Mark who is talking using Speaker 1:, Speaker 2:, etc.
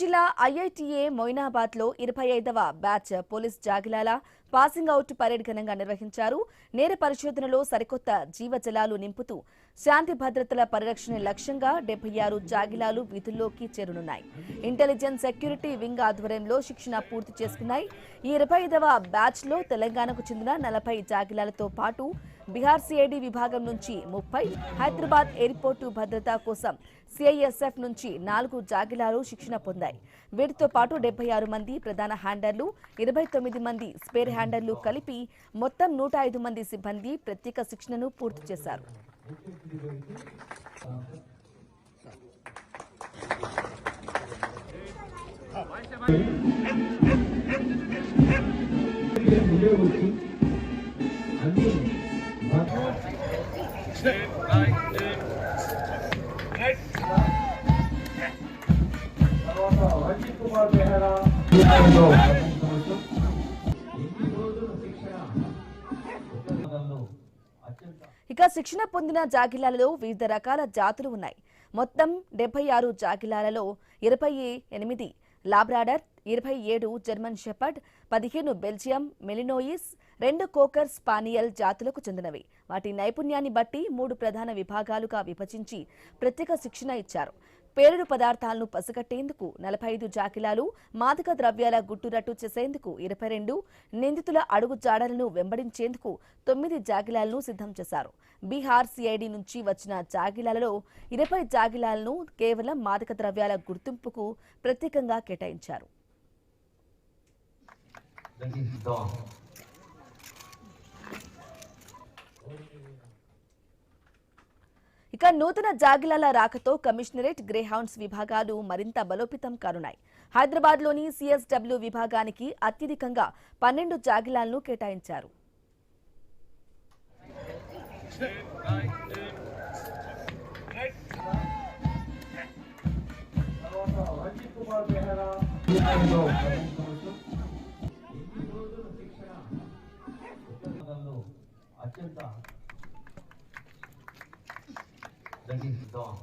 Speaker 1: జిల్లా ఐఐటీఏ మొయినాబాద్ లో 25వ బ్యాచ్ పోలీస్ జాగిలాల పాసింగ్ అవుట్ పరేడ్ ఘనంగా నిర్వహించారు. నేర పరిశోధనలో సరికొత్త జీవజలాలు నింపుతూ శాంతి భద్రతల పరిరక్షణ లక్ష్యంగా 76 జాగిలాలు విధుల్లోకి చేరనున్నాయి. ఇంటెలిజెన్స్ సెక్యూరిటీ వింగ్ ఆధ్వర్యంలో శిక్షణ పూర్తి చేసుకున్నాయి. ఈ 25వ బ్యాచ్ లో తెలంగాణకు చెందిన 40 జాగిలాలతో పాటు బీహార్ సిఐడి విభాగం నుంచి 30, హైదరాబాద్ ఎయిర్పోర్టు భద్రత కోసం సిఐఎస్ఎఫ్ నుంచి 4 జాగిలాలు శిక్షణ పొందాయి. వీటితో పాటు 76 మంది ప్రధాన హ్యాండర్లు, 29 మంది స్పేర్ హ్యాండర్లు కలిపి మొత్తం 105 మంది సిబ్బంది ప్రత్యేక శిక్షణను పూర్తి చేశారు. ఇక శిక్షణ పొందిన జాగిలాలలో వివిధ రకాల జాతులు ఉన్నాయి. మొత్తం 76 జాగిలాలలో 28 లాబ్రాడర్, 27 జర్మన్ షెపర్డ్, 15 బెల్జియం మెలినోయిస్, 2 కోకర్ స్పానియల్ జాతులకు చెందినవి. వాటి నైపుణ్యాన్ని బట్టి 3 ప్రధాన విభాగాలుగా విభజించి ప్రత్యేక శిక్షణ ఇచ్చారు. పేలుడు పదార్థాలను పసిగట్టేందుకు 45 జాగిలాలు, మాదక ద్రవ్యాల గుట్టురట్టు చేసేందుకు 22, నిందితుల అడుగు జాడలను వెంబడించేందుకు 9 జాగిలాలను సిద్ధం చేశారు. బీహార్ సిఐడి నుంచి వచ్చిన జాగిలాలలో 20 జాగిలాలను కేవలం మాదక ద్రవ్యాల గుర్తింపుకు ప్రత్యేకంగా కేటాయించారు. ఇక నూతన జాగిలాల రాకతో కమిషనరేట్, గ్రేహౌండ్స్ విభాగాలు మరింత బలోపేతం కానున్నాయి. హైదరాబాద్లోని సిఎస్డబ్ల్యూ విభాగానికి అత్యధికంగా 12 జాగిలాలను కేటాయించారు.
Speaker 2: That is dawn.